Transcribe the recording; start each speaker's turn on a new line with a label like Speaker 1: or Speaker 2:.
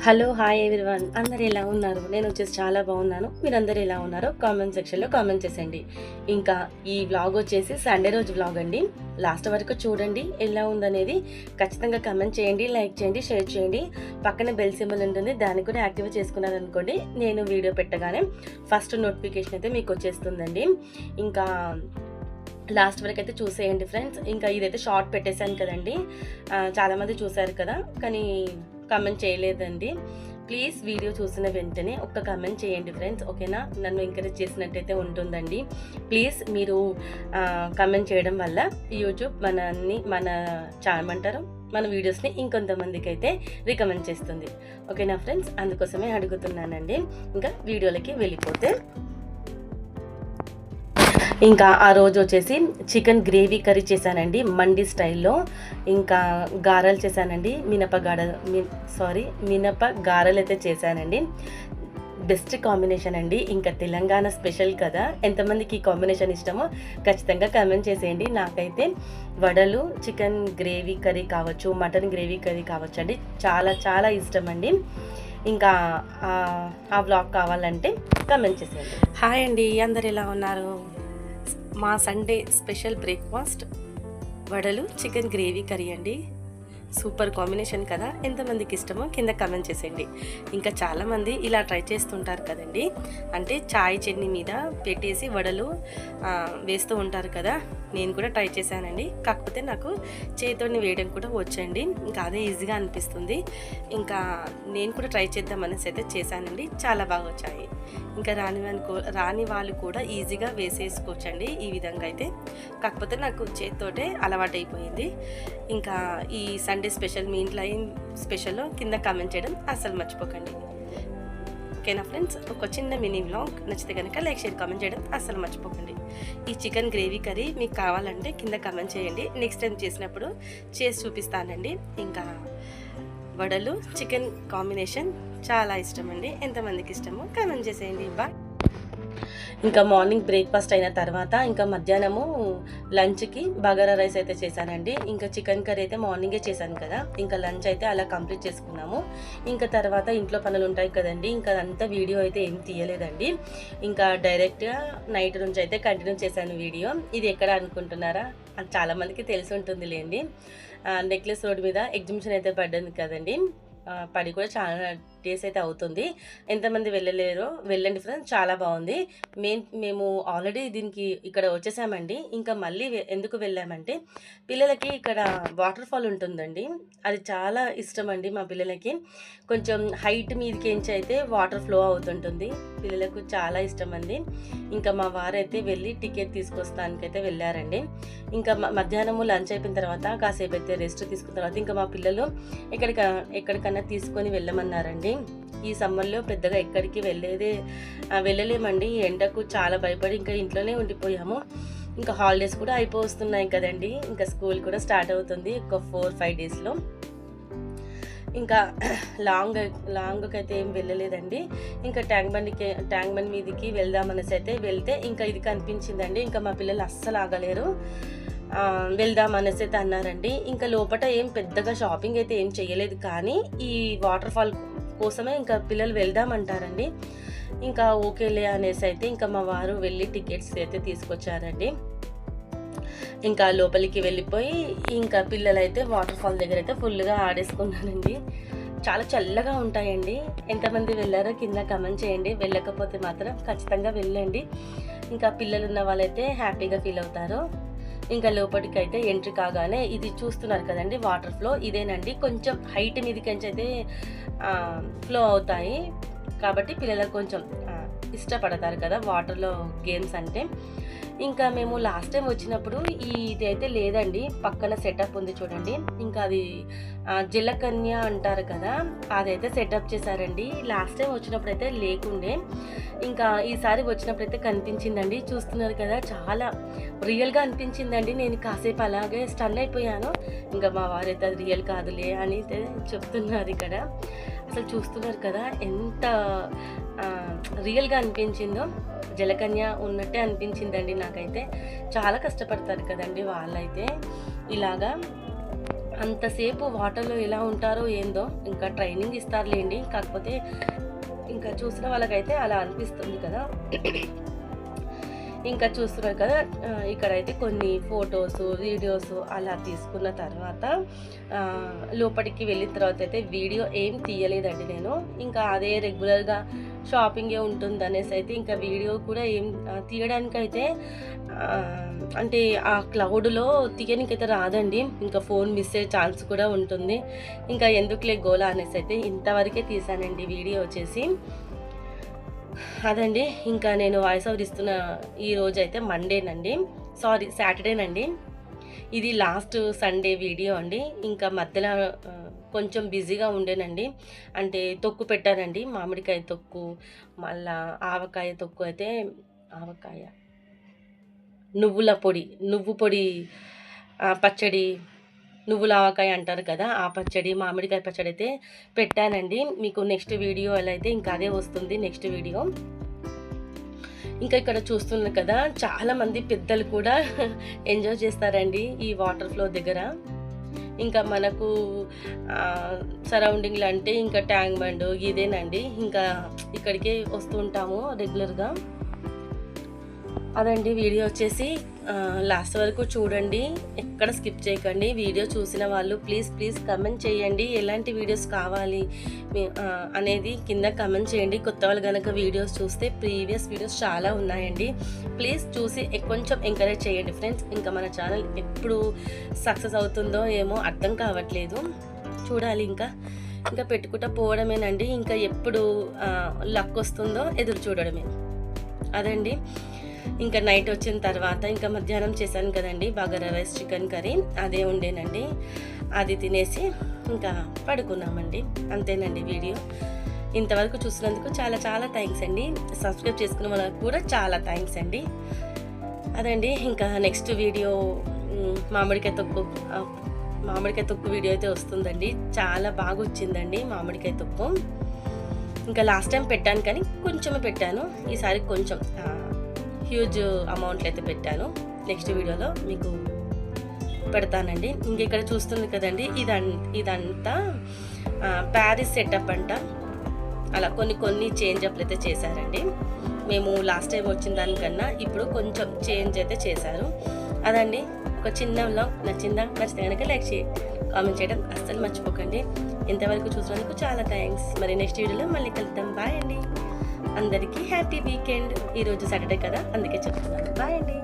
Speaker 1: Hello hi everyone, అందరు ఎలా ఉన్నారు? నేను వచ్చేసి చాలా బాగున్నాను. మీరందరూ ఎలా ఉన్నారో కామెంట్ సెక్షన్లో కామెంట్ చేసేయండి. ఇంకా ఈ వ్లాగ్ వచ్చేసి సండే రోజు వ్లాగ్ అండి. లాస్ట్ వరకు చూడండి, ఎలా ఉందనేది ఖచ్చితంగా కామెంట్ చేయండి, లైక్ చేయండి, షేర్ చేయండి. పక్కన బెల్ సింబల్ ఉంటుంది, దాన్ని కూడా యాక్టివేట్ చేసుకున్నారనుకోండి, నేను వీడియో పెట్టగానే ఫస్ట్ నోటిఫికేషన్ అయితే మీకు వచ్చేస్తుందండి. ఇంకా లాస్ట్ వరకు అయితే చూసేయండి ఫ్రెండ్స్. ఇంకా ఇదైతే షార్ట్ పెట్టేశాను కదండి, చాలామంది చూశారు కదా, కానీ కామెంట్ చేయలేదండి. ప్లీజ్ వీడియో చూసిన వెంటనే ఒక్క కామెంట్ చేయండి ఫ్రెండ్స్, ఓకేనా? నన్ను ఎంకరేజ్ చేసినట్టయితే ఉంటుందండి. ప్లీజ్ మీరు కామెంట్ చేయడం వల్ల యూట్యూబ్ మన వీడియోస్ని ఇంకొంతమందికి అయితే రికమెండ్ చేస్తుంది, ఓకేనా ఫ్రెండ్స్? అందుకోసమే అడుగుతున్నానండి. ఇంకా వీడియోలకి వెళ్ళిపోతే, ఇంకా ఆ రోజు వచ్చేసి చికెన్ గ్రేవీ కర్రీ చేశానండి మండి స్టైల్లో. ఇంకా గారెలు చేశానండి, మినప గారెలు అయితే చేశానండి. బెస్ట్ కాంబినేషన్ అండి. ఇంకా తెలంగాణ స్పెషల్ కదా, ఎంతమందికి ఈ కాంబినేషన్ ఇష్టమో ఖచ్చితంగా కామెంట్ చేసేయండి. నాకైతే వడలు, చికెన్ గ్రేవీ కర్రీ కావచ్చు, మటన్ గ్రేవీ కర్రీ కావచ్చు అండి, చాలా చాలా ఇష్టం అండి. ఇంకా ఆ వ్లాగ్ కావాలంటే కామెంట్ చేసేయండి. హాయ్ అండి, అందరు ఎలా ఉన్నారు? మా సండే స్పెషల్ బ్రేక్ఫాస్ట్ వడలు, చికెన్ గ్రేవీ కర్రీ అండి. సూపర్ కాంబినేషన్ కదా, ఎంతమందికి ఇష్టమో కింద కామెంట్ చేసేయండి. ఇంకా చాలామంది ఇలా ట్రై చేస్తుంటారు కదండి, అంటే చాయ్ చట్నీ మీద పెట్టేసి వడలు వేస్తూ ఉంటారు కదా. నేను కూడా ట్రై చేశానండి, కాకపోతే నాకు చేతితోని వేయడం కూడా వచ్చండి. ఇంకా అదే ఈజీగా అనిపిస్తుంది. ఇంకా నేను కూడా ట్రై చేద్దామనేసి అయితే చేశానండి, చాలా బాగా వచ్చాయి. ఇంకా రాని వాళ్ళు కూడా ఈజీగా వేసేసుకోవచ్చండి ఈ విధంగా అయితే. కాకపోతే నాకు చేతితోటే అలవాటైపోయింది. ఇంకా ఈ సండే స్పెషల్ మీ ఇంట్లో ఏం స్పెషల్లో కింద కామెంట్ చేయడం అస్సలు మర్చిపోకండి, ఓకేనా ఫ్రెండ్స్? ఒక చిన్న మినీ వ్లాగ్ నచ్చితే కనుక లైక్, షేర్, కామెంట్ చేయడం అస్సలు మర్చిపోకండి. ఈ చికెన్ గ్రేవీ కర్రీ మీకు కావాలంటే కింద కామెంట్ చేయండి, నెక్స్ట్ టైం చేసినప్పుడు చేసి చూపిస్తానండి. ఇంకా వడలు, చికెన్ కాంబినేషన్ చాలా ఇష్టం అండి, ఎంతమందికి ఇష్టమో కామెంట్ చేసేయండి. బాయ్. ఇంకా మార్నింగ్ బ్రేక్ఫాస్ట్ అయిన తర్వాత ఇంకా మధ్యాహ్నము లంచ్కి బగారా రైస్ అయితే చేశానండి. ఇంకా చికెన్ కర్రీ అయితే మార్నింగే చేశాను కదా, ఇంకా లంచ్ అయితే అలా కంప్లీట్ చేసుకున్నాము. ఇంకా తర్వాత ఇంట్లో పనులు ఉంటాయి కదండి, ఇంకా అంతా వీడియో అయితే ఏం తీయలేదండి. ఇంకా డైరెక్ట్గా నైట్ నుంచి అయితే కంటిన్యూ చేశాను వీడియో. ఇది ఎక్కడ అనుకుంటున్నారా? అది చాలామందికి తెలిసి ఉంటుంది లేండి. నెక్లెస్ రోడ్ మీద ఎగ్జిబిషన్ అయితే పడ్డది కదండి, పడి కూడా చాలా డేస్ అయితే అవుతుంది. ఎంతమంది వెళ్ళలేరో వెళ్ళండి ఫ్రెండ్స్, చాలా బాగుంది. మేము ఆల్రెడీ దీనికి ఇక్కడ వచ్చేసామండి. ఇంకా మళ్ళీ ఎందుకు వెళ్ళామంటే, పిల్లలకి ఇక్కడ వాటర్ ఫాల్ ఉంటుందండి, అది చాలా ఇష్టం అండి మా పిల్లలకి. కొంచెం హైట్ మీదకించి అయితే వాటర్ ఫ్లో అవుతుంటుంది, పిల్లలకు చాలా ఇష్టం అండి. ఇంకా మా వారైతే వెళ్ళి టికెట్ తీసుకొస్తానికైతే వెళ్ళారండి. ఇంకా మధ్యాహ్నము లంచ్ అయిపోయిన తర్వాత కాసేపు అయితే రెస్ట్ తీసుకున్న తర్వాత ఇంకా మా పిల్లలు ఎక్కడికన్నా తీసుకొని వెళ్ళమన్నారండి. ఈ సమ్మర్లో పెద్దగా ఎక్కడికి వెళ్ళలేమండి, ఎండకు చాలా భయపడి ఇంకా ఇంట్లోనే ఉండిపోయాము. ఇంకా హాలిడేస్ కూడా అయిపోతున్నాయి కదండి, ఇంకా స్కూల్ కూడా స్టార్ట్ అవుతుంది ఒక 4-5 డేస్లో. ఇంకా లాంగ్కి అయితే ఏం వెళ్ళలేదండి. ఇంకా ట్యాంక్ బండ్ మీదకి వెళ్దామనేసి అయితే వెళ్తే ఇంకా ఇది కనిపించిందండి. ఇంకా మా పిల్లలు అస్సలు ఆగలేరు, వెళ్దామనేసి అయితే అన్నారండి. ఇంకా లోపల ఏం పెద్దగా షాపింగ్ అయితే ఏం చేయలేదు, కానీ ఈ వాటర్ ఫాల్ కోసమే ఇంకా పిల్లలు వెళ్దామంటారండి. ఇంకా ఓకేలే అనేసి అయితే ఇంకా మా వారు వెళ్ళి టికెట్స్ అయితే తీసుకొచ్చారండి. ఇంకా లోపలికి వెళ్ళిపోయి ఇంకా పిల్లలు అయితే వాటర్ ఫాల్ దగ్గర అయితే ఫుల్గా ఆడేసుకున్నానండి. చాలా చల్లగా ఉంటాయండి. ఎంతమంది వెళ్ళారో కింద కామెంట్ చేయండి, వెళ్ళకపోతే మాత్రం ఖచ్చితంగా వెళ్ళండి. ఇంకా పిల్లలు ఉన్న వాళ్ళైతే హ్యాపీగా ఫీల్ అవుతారు. ఇంకా లోపలికి అయితే ఎంట్రీ కాగానే ఇది చూస్తున్నారు కదండి, వాటర్ ఫ్లో ఇదేనండి. కొంచెం హైట్ మీదకించి అయితే ఫ్లో అవుతాయి కాబట్టి పిల్లలకు కొంచెం ఇష్టపడతారు కదా వాటర్లో గేమ్స్ అంటే. ఇంకా మేము లాస్ట్ టైం వచ్చినప్పుడు ఇది అయితే లేదండి, పక్కన సెటప్ ఉంది చూడండి. ఇంకా అది జలకన్య అంటారు కదా, అదైతే సెటప్ చేశారండి. లాస్ట్ టైం వచ్చినప్పుడు అయితే లేకుండే, ఇంకా ఈసారి వచ్చినప్పుడు అయితే కనిపించిందండి. చూస్తున్నారు కదా, చాలా రియల్గా అనిపించిందండి. నేను కాసేపు అలాగే స్టన్ అయిపోయాను. ఇంకా మా వారైతే అది రియల్ కాదులే అని చెప్తున్నారు ఇక్కడ. అసలు చూస్తున్నారు కదా ఎంత రియల్గా అనిపించిందో, జలకన్య ఉన్నట్టే అనిపించిందండి నాకైతే. చాలా కష్టపడతారు కదండి వాళ్ళైతే ఇలాగా అంతసేపు వాటర్లో ఎలా ఉంటారో ఏందో, ఇంకా ట్రైనింగ్ ఇస్తారులేండి. కాకపోతే ఇంకా చూసిన వాళ్ళకైతే అలా అనిపిస్తుంది కదా. ఇంకా చూస్తున్నారు కదా, ఇక్కడైతే కొన్ని ఫొటోస్ వీడియోస్ అలా తీసుకున్న తర్వాత లోపలికి వెళ్ళిన తర్వాత అయితే వీడియో ఏం తీయలేదండి నేను. ఇంకా అదే రెగ్యులర్గా షాపింగే ఉంటుంది అనేసి అయితే ఇంకా వీడియో కూడా ఏం తీయడానికైతే అంటే ఆ క్లౌడ్లో తీయడానికైతే రాదండి. ఇంకా ఫోన్ మిస్ అయ్యే ఛాన్స్ కూడా ఉంటుంది. ఇంకా ఎందుకులే గోలా అనేసి అయితే ఇంతవరకే తీసానండి వీడియో వచ్చేసి. అదండి, ఇంకా నేను వాయిస్ ఓవర్ ఇస్తున్న ఈ రోజు అయితే మండేనండి, సాటర్డేనండి. ఇది లాస్ట్ సండే వీడియో అండి. ఇంకా మధ్యలో కొంచెం బిజీగా ఉండేనండి. అంటే తొక్కు పెట్టానండి, మామిడికాయ తొక్కు, మళ్ళా ఆవకాయ తొక్కు అయితే నువ్వు పొడి పచ్చడి, నువ్వుల ఆవకాయ అంటారు కదా, ఆ పచ్చడి, మామిడికాయ పచ్చడి అయితే పెట్టానండి. మీకు నెక్స్ట్ వీడియోలో అయితే ఇంకా అదే వస్తుంది నెక్స్ట్ వీడియో. ఇంకా ఇక్కడ చూస్తున్నారు కదా, చాలామంది పెద్దలు కూడా ఎంజాయ్ చేస్తారండి ఈ వాటర్ ఫ్లో దగ్గర. ఇంకా మనకు సరౌండింగ్లు అంటే ఇంకా ట్యాంక్ బండ్ ఇదేనండి, ఇంకా ఇక్కడికే వస్తూ ఉంటాము రెగ్యులర్గా. అదండి వీడియో వచ్చేసి లాస్ట్ వరకు చూడండి, ఎక్కడ స్కిప్ చేయకండి. వీడియో చూసిన వాళ్ళు ప్లీజ్ కమెంట్ చేయండి, ఎలాంటి వీడియోస్ కావాలి అనేది కింద కమెంట్ చేయండి. కొత్త వాళ్ళు కనుక వీడియోస్ చూస్తే ప్రీవియస్ వీడియోస్ చాలా ఉన్నాయండి, ప్లీజ్ చూసి కొంచెం ఎంకరేజ్ చేయండి ఫ్రెండ్స్. ఇంకా మన ఛానల్ ఎప్పుడు సక్సెస్ అవుతుందో ఏమో అర్థం కావట్లేదు, చూడాలి. ఇంకా పెట్టుకుంటా పోవడమేనండి, ఇంకా ఎప్పుడు లక్ వస్తుందో ఎదురు చూడడమే. అదండి, ఇంకా నైట్ వచ్చిన తర్వాత ఇంకా మధ్యాహ్నం చేశాను కదండి బగారా రైస్ చికెన్ కర్రీ, అదే ఉండేనండి. అది తినేసి ఇంకా పడుకున్నామండి. అంతేనండి వీడియో. ఇంతవరకు చూసినందుకు చాలా థ్యాంక్స్ అండి. సబ్స్క్రైబ్ చేసుకున్న వాళ్ళకి కూడా చాలా థ్యాంక్స్ అండి. అదండి, ఇంకా నెక్స్ట్ వీడియో మామిడికాయ తొక్కు వీడియో అయితే వస్తుందండి. చాలా బాగా వచ్చిందండి మామిడికాయ తొక్కు. ఇంకా లాస్ట్ టైం పెట్టాను కానీ కొంచెమే పెట్టాను, ఈసారి కొంచెం హ్యూజ్ అమౌంట్లు అయితే పెట్టాను. నెక్స్ట్ వీడియోలో మీకు పెడతానండి. ఇంక ఇక్కడ చూస్తుంది కదండి, ఇదంతా ప్యారిస్ సెటప్ అంట. అలా కొన్ని చేంజ్ అప్లు అయితే చేశారండి. మేము లాస్ట్ టైం వచ్చిన దానికన్నా ఇప్పుడు కొంచెం చేంజ్ అయితే చేశారు. అదండి, ఒక చిన్న వ్లాగ్. నచ్చితే కనుక లైక్ కామెంట్ చేయడం అస్సలు మర్చిపోకండి. ఇంతవరకు చూసినందుకు చాలా థ్యాంక్స్. మరి నెక్స్ట్ వీడియోలో మళ్ళీ కలుద్దాం. బాయ్ అండి, అందరికీ హ్యాపీ వీకెండ్. ఈరోజు సాటర్డే కదా, అందుకే చెప్తున్నాను. బాయ్ అండి.